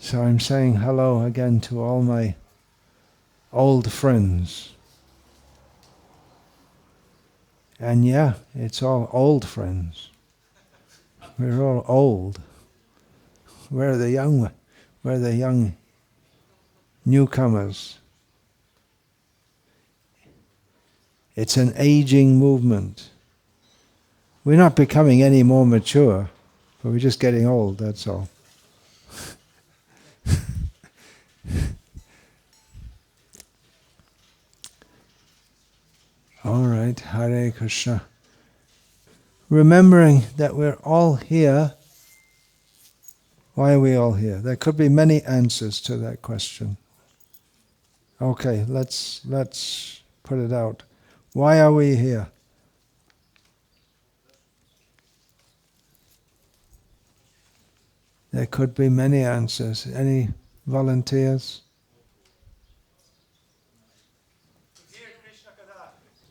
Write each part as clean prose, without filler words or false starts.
So I'm saying hello again to all my old friends. And yeah, it's all old friends. We're all old. We're the young newcomers. It's an aging movement. We're not becoming any more mature, but we're just getting old, that's all. All right, Hare Krishna. Remembering that we're all here. Why are we all here? There could be many answers to that question. Okay, let's put it out. Why are we here? There could be many answers. Any volunteers?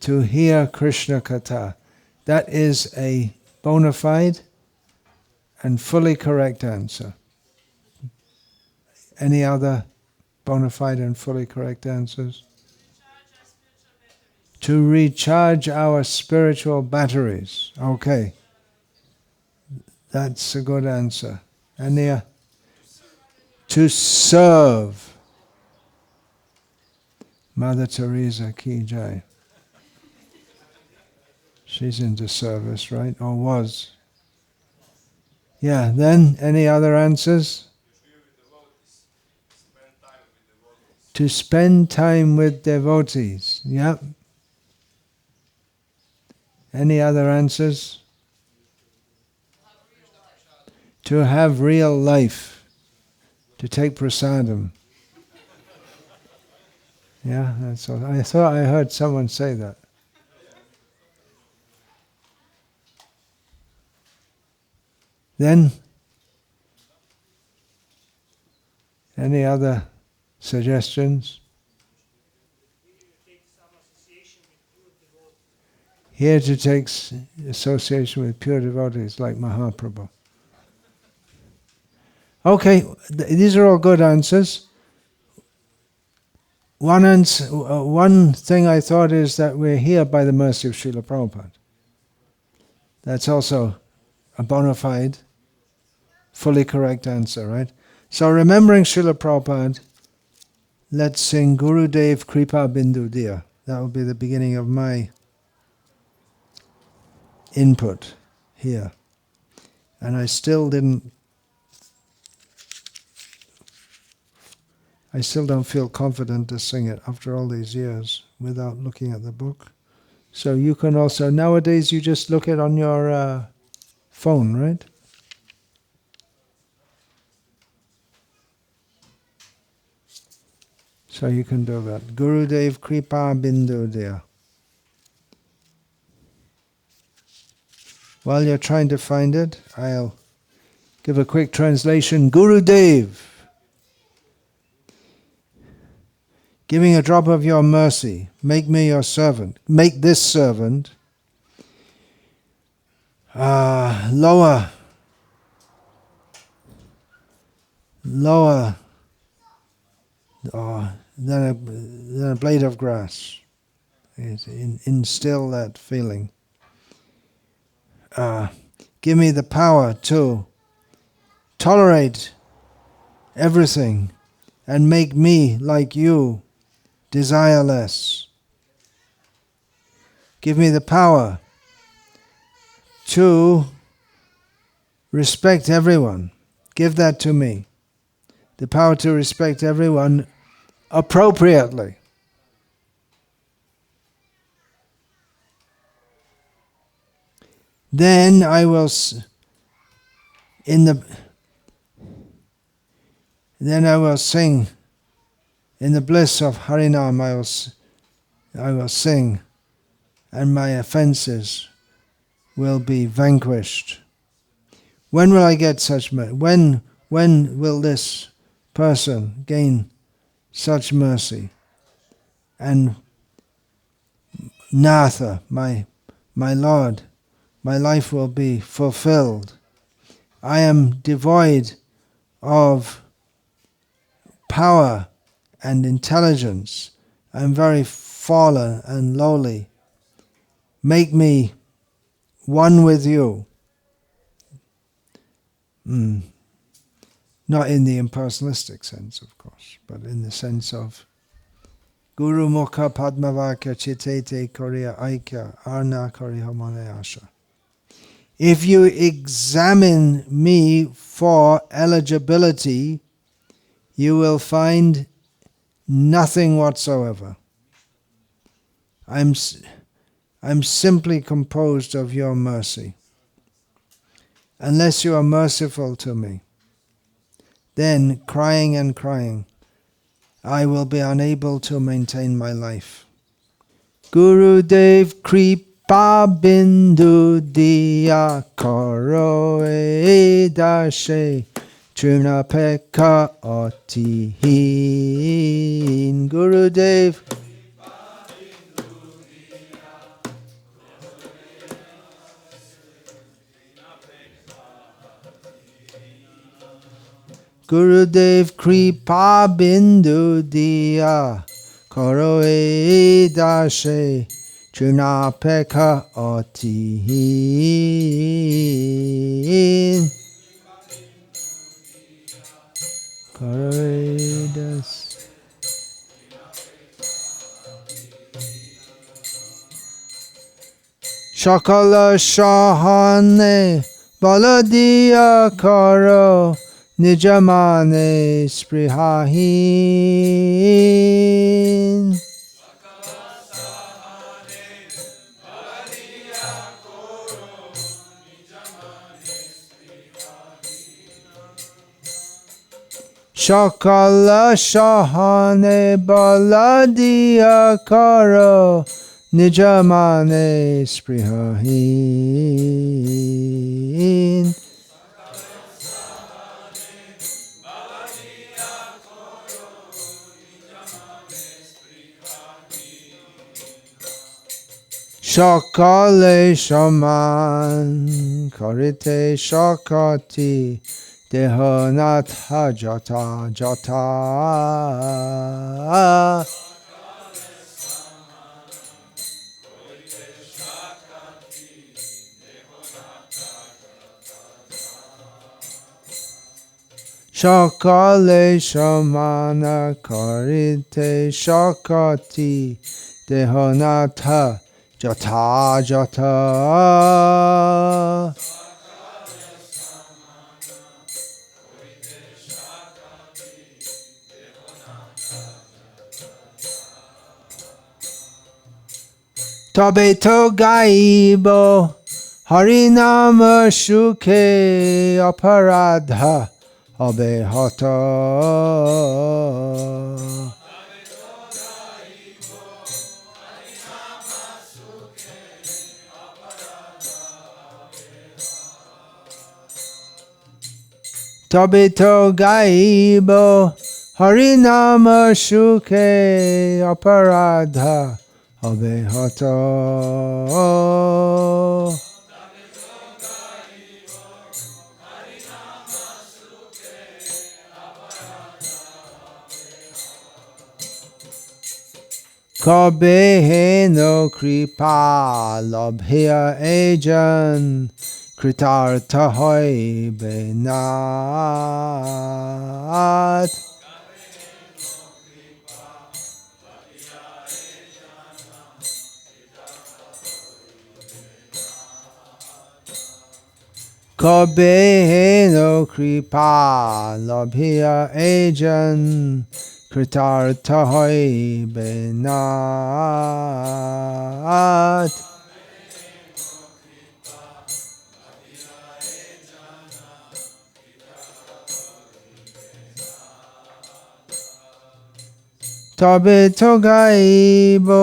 To hear Krishna Katha. That is a bona fide and fully correct answer. Any other bona fide and fully correct answers? To recharge our spiritual batteries. Okay. That's a good answer. Any? To serve. Mother Teresa ki jai. She's into service, right? Or was. Yeah, then any other answers? To spend time with devotees. Yeah. Any other answers? To have real life. To take prasadam. Yeah, that's all. I thought I heard someone say that. Then, any other suggestions? Here to take association with pure devotees like Mahaprabhu. Okay, these are all good answers. One thing I thought is that we're here by the mercy of Srila Prabhupada. That's also a bona fide, fully correct answer, right? So remembering Srila Prabhupada, let's sing Gurudev Kripa Bindu Diya. That will be the beginning of my input here. And I still don't feel confident to sing it after all these years without looking at the book. So you can also, nowadays you just look it on your phone, right? So you can do that. Gurudev Kripa Bindu Diya. While you're trying to find it, I'll give a quick translation. Gurudev, giving a drop of your mercy, make me your servant. Make this servant lower than a blade of grass. Instill that feeling. Give me the power to tolerate everything and make me, like you, desireless. Give me the power to respect everyone. Give that to me. The power to respect everyone appropriately. Then I will sing in the bliss of Harinam. I will sing, and my offenses will be vanquished. When will I get such mercy? When will this person gain such mercy? And Natha, my Lord, my life will be fulfilled. I am devoid of power and intelligence. I am very fallen and lowly. Make me one with you. Not in the impersonalistic sense, of course, but in the sense of Guru Mukha Padmavakya Chitete Korea Aikya Arna Kariha Asha. If you examine me for eligibility, you will find nothing whatsoever. I'm simply composed of your mercy. Unless you are merciful to me, then crying and crying, I will be unable to maintain my life. Gurudev Kripa Bindu Diya Karo Edashe Trina Pekka Otihin. Gurudev Gurudev Kripa Bindu Diya Karo Edashe Trina Pekka Otihin. Karo Edashe Shakala Shahane Baladiya Karo Nijamane Sprihahin. Shakala Shahane Baladiya Karo Nijamane Sprihahin. Shakale shaman karite shakati dehonatha jata jata. Shakale shamana karite shakati dehonatha jata jata. Tabe to gaibo harinama shuke aparadha abe hata. Tabito gaibo harinama shuke aparadha abehata. Kabeheno kripa labhya ejan Kritartha hoy benat. Kabeheno kripa labhya ejan Kritartha hoy benat. Tabe to gaibo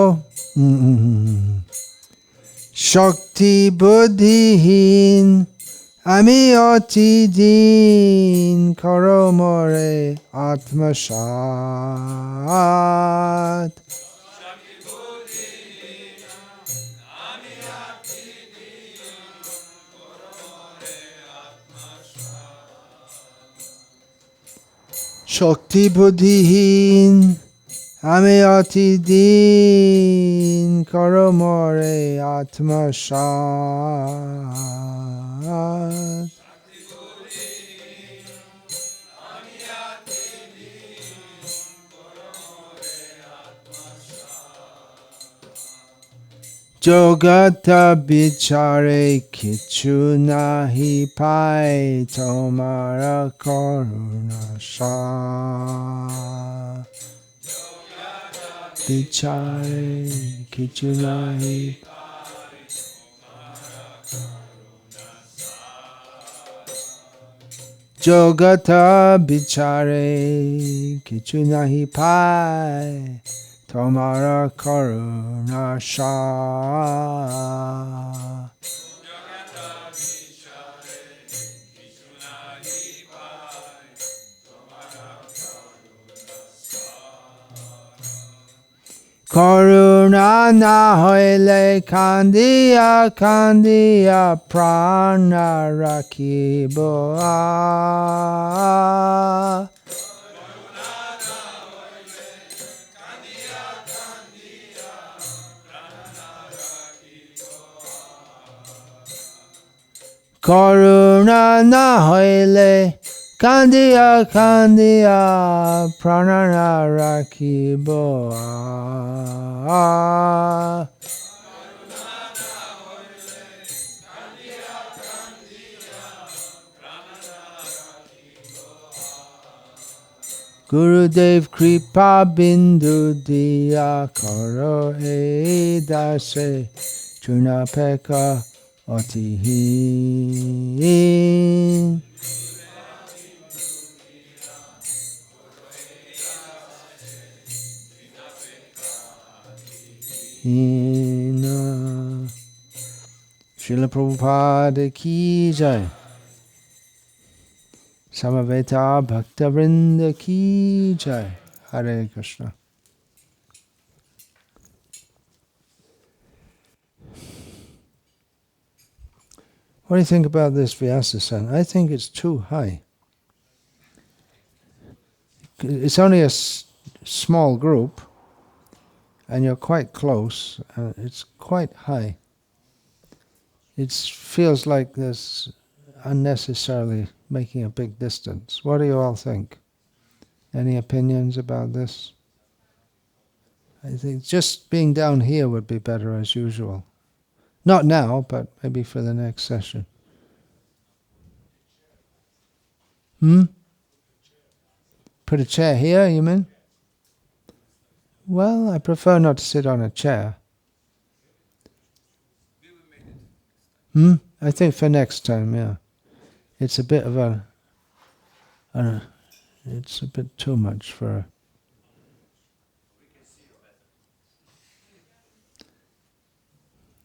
Shakti buddhihin Ami oti din Karo more atmashat. Shakti buddhihin Ame ati din karo more atma shat. Jogata bichare kichu nahi pai tomara karuna shat. Bichare kichu nahi Jogata bichare kichu nahi pai tomara karuna sha. Karuna na hoile kandiya kandiya prana rakibo a. Karuna na hoile kandiya kandiya prana rakibo a. Gurudev kripa bindu diya karo e dase chunapeka otihin. Srila Prabhupada ki jai. Samaveta Bhakta Vrinda ki jai. Hare Krishna. What do you think about this Vyasa-san? I think it's too high. It's only a small group, and you're quite close. It's quite high. It feels like there's unnecessarily making a big distance. What do you all think? Any opinions about this? I think just being down here would be better as usual. Not now, but maybe for the next session. Put a chair here, you mean? Well, I prefer not to sit on a chair. I think for next time, yeah. It's a bit of it's a bit too much for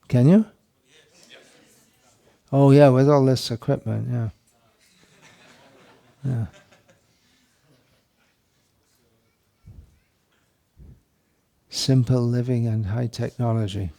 Can you? Oh yeah, with all this equipment, yeah. Yeah. Simple living and high technology.